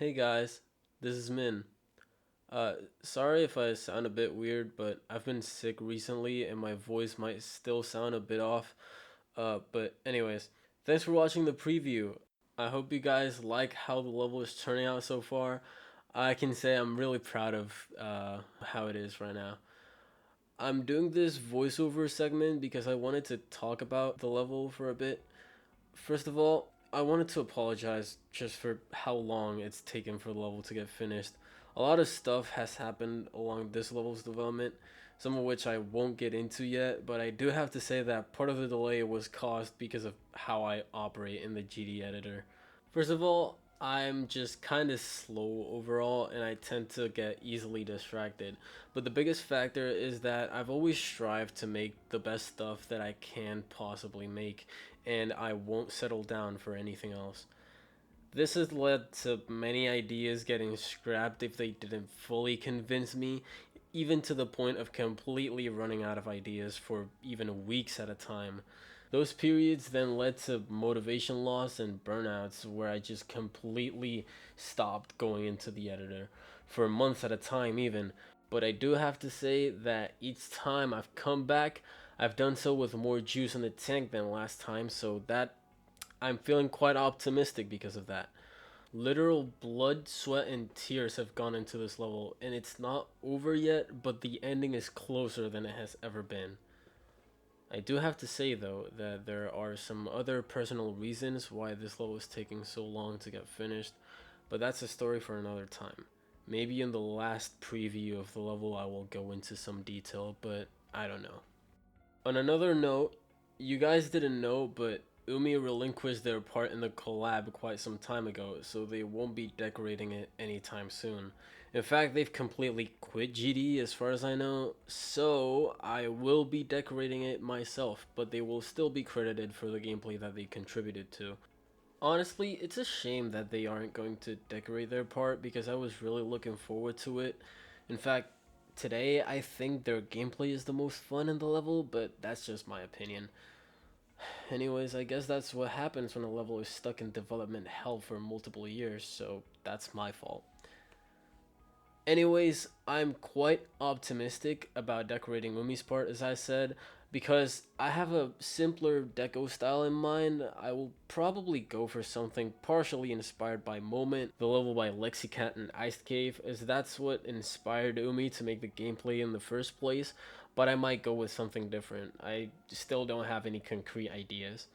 Hey guys, this is Min. Sorry if I sound a bit weird, but I've been sick recently and my voice might still sound a bit off. But anyways, thanks for watching the preview. I hope you guys like how the level is turning out so far. I can say I'm really proud of how it is right now. I'm doing this voiceover segment because I wanted to talk about the level for a bit. First of all, I wanted to apologize just for how long it's taken for the level to get finished. A lot of stuff has happened along this level's development, some of which I won't get into yet, but I do have to say that part of the delay was caused because of how I operate in the GD editor. First of all, I'm just kind of slow overall and I tend to get easily distracted. But the biggest factor is that I've always strived to make the best stuff that I can possibly make, and I won't settle down for anything else. This has led to many ideas getting scrapped if they didn't fully convince me, even to the point of completely running out of ideas for even weeks at a time. Those periods then led to motivation loss and burnouts where I just completely stopped going into the editor for months at a time, even. But I do have to say that each time I've come back, I've done so with more juice in the tank than last time, so that I'm feeling quite optimistic because of that. Literal blood, sweat, and tears have gone into this level, and it's not over yet, but the ending is closer than it has ever been. I do have to say though that there are some other personal reasons why this level is taking so long to get finished, but that's a story for another time. Maybe in the last preview of the level I will go into some detail, but I don't know. On another note, you guys didn't know, but UMI relinquished their part in the collab quite some time ago, so they won't be decorating it anytime soon. In fact, they've completely quit GD as far as I know, so I will be decorating it myself, but they will still be credited for the gameplay that they contributed to. Honestly, it's a shame that they aren't going to decorate their part because I was really looking forward to it. In fact, today I think their gameplay is the most fun in the level, but that's just my opinion. Anyways, I guess that's what happens when a level is stuck in development hell for multiple years, so that's my fault. Anyways, I'm quite optimistic about decorating Umi's part, as I said. Because I have a simpler deco style in mind, I will probably go for something partially inspired by Moment, the level by Lexicat and Ice Cave, as that's what inspired Umi to make the gameplay in the first place, but I might go with something different. I still don't have any concrete ideas.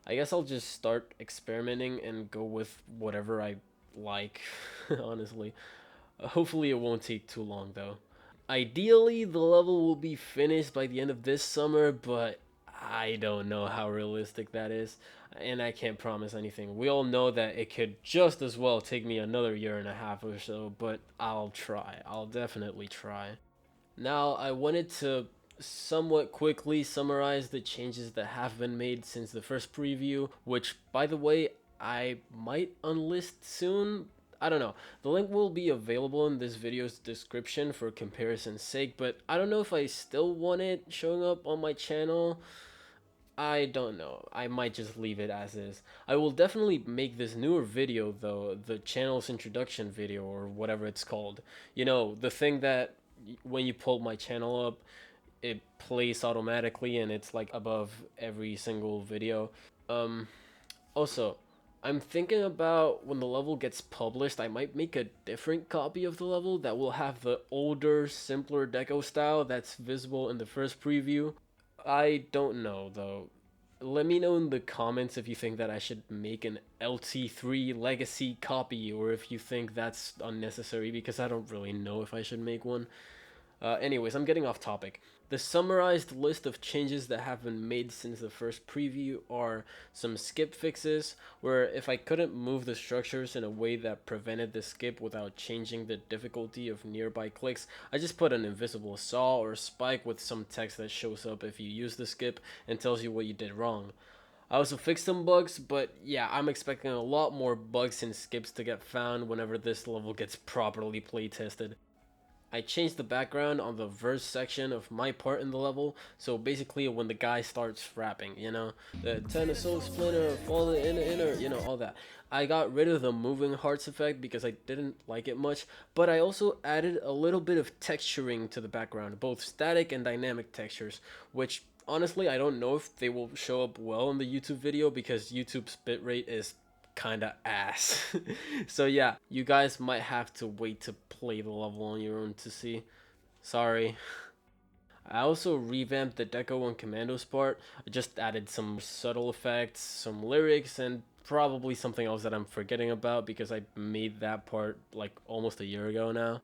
I guess I'll just start experimenting and go with whatever I like, honestly. Hopefully it won't take too long though. Ideally, the level will be finished by the end of this summer, but I don't know how realistic that is, and I can't promise anything. We all know that it could just as well take me another year and a half or so, but I'll try. I'll definitely try. Now, I wanted to somewhat quickly summarize the changes that have been made since the first preview, which, by the way, I might unlist soon. I don't know. The link will be available in this video's description for comparison's sake, but I don't know if I still want it showing up on my channel. I don't know. I might just leave it as is. I will definitely make this newer video though, the channel's introduction video or whatever it's called. You know, the thing that when you pull my channel up, it plays automatically and it's like above every single video. Also, I'm thinking about when the level gets published, I might make a different copy of the level that will have the older, simpler deco style that's visible in the first preview. I don't know though. Let me know in the comments if you think that I should make an LT3 legacy copy or if you think that's unnecessary, because I don't really know if I should make one. Anyways, I'm getting off topic. The summarized list of changes that have been made since the first preview are some skip fixes, where if I couldn't move the structures in a way that prevented the skip without changing the difficulty of nearby clicks, I just put an invisible saw or spike with some text that shows up if you use the skip and tells you what you did wrong. I also fixed some bugs, but yeah, I'm expecting a lot more bugs and skips to get found whenever this level gets properly playtested. I changed the background on the verse section of my part in the level, so basically when the guy starts rapping, you know, the ten of soul splinter, fall in the inner, you know, all that. I got rid of the moving hearts effect because I didn't like it much, but I also added a little bit of texturing to the background, both static and dynamic textures, which honestly I don't know if they will show up well in the YouTube video because YouTube's bitrate is kinda ass. So yeah, you guys might have to wait to play the level on your own to see. Sorry. I also revamped the deco and commandos part. I just added some subtle effects, some lyrics, and probably something else that I'm forgetting about because I made that part like almost a year ago now.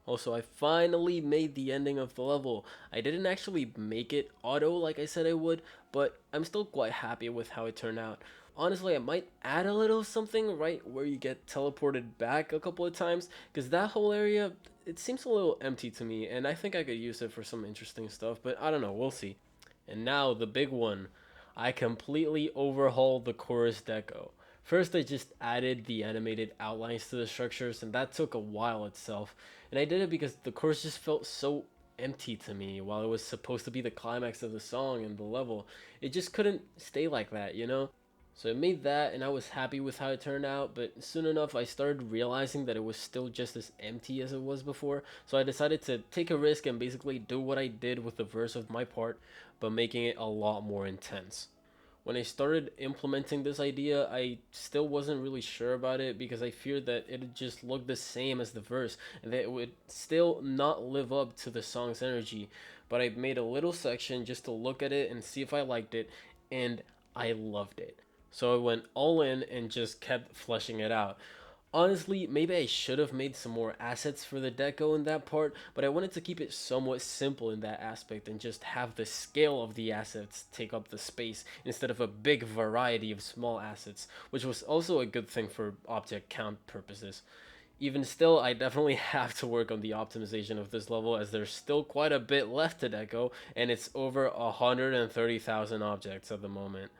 Also, I finally made the ending of the level. I didn't actually make it auto like I said I would, but I'm still quite happy with how it turned out. Honestly, I might add a little something right where you get teleported back a couple of times, because that whole area, it seems a little empty to me, and I think I could use it for some interesting stuff, but I don't know, we'll see. And now, the big one. I completely overhauled the chorus deco. First, I just added the animated outlines to the structures, and that took a while itself. And I did it because the chorus just felt so empty to me while it was supposed to be the climax of the song and the level. It just couldn't stay like that, you know? So I made that and I was happy with how it turned out, but soon enough I started realizing that it was still just as empty as it was before, so I decided to take a risk and basically do what I did with the verse of my part, but making it a lot more intense. When I started implementing this idea, I still wasn't really sure about it because I feared that it'd just look the same as the verse and that it would still not live up to the song's energy, but I made a little section just to look at it and see if I liked it, and I loved it. So I went all in and just kept fleshing it out. Honestly, maybe I should have made some more assets for the deco in that part, but I wanted to keep it somewhat simple in that aspect and just have the scale of the assets take up the space instead of a big variety of small assets, which was also a good thing for object count purposes. Even still, I definitely have to work on the optimization of this level as there's still quite a bit left to deco, and it's over 130,000 objects at the moment.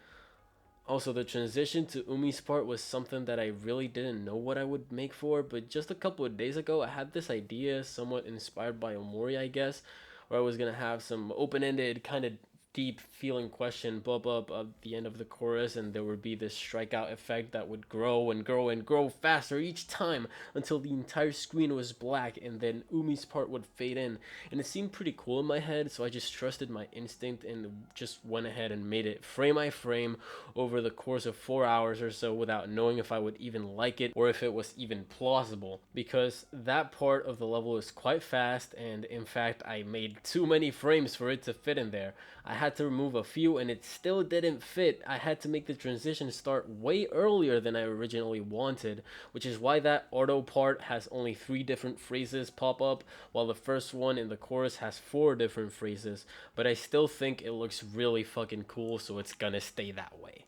Also, the transition to Umi's part was something that I really didn't know what I would make for, but just a couple of days ago, I had this idea, somewhat inspired by Omori, I guess, where I was gonna have some open-ended, kind of deep feeling question pop up at the end of the chorus, and there would be this strikeout effect that would grow and grow and grow faster each time until the entire screen was black, and then Umi's part would fade in. And it seemed pretty cool in my head, so I just trusted my instinct and just went ahead and made it frame by frame over the course of 4 hours or so without knowing if I would even like it or if it was even plausible, because that part of the level is quite fast, and in fact I made too many frames for it to fit in there. I had to remove a few and it still didn't fit. I had to make the transition start way earlier than I originally wanted, which is why that auto part has only 3 different phrases pop up, while the first one in the chorus has 4 different phrases. But I still think it looks really fucking cool, so it's gonna stay that way.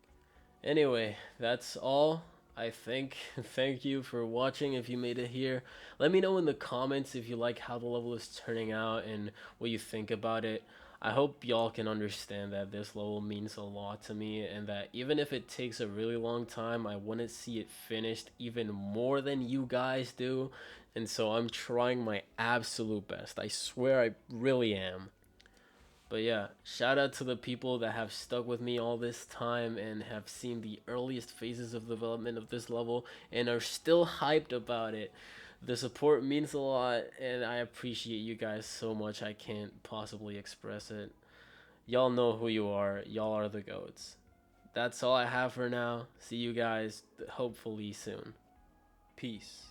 Anyway, that's all, I think. Thank you for watching if you made it here. Let me know in the comments if you like how the level is turning out and what you think about it. I hope y'all can understand that this level means a lot to me, and that even if it takes a really long time, I want to see it finished even more than you guys do. And so I'm trying my absolute best. I swear I really am. But yeah, shout out to the people that have stuck with me all this time and have seen the earliest phases of development of this level and are still hyped about it. The support means a lot, and I appreciate you guys so much I can't possibly express it. Y'all know who you are. Y'all are the GOATs. That's all I have for now. See you guys hopefully soon. Peace.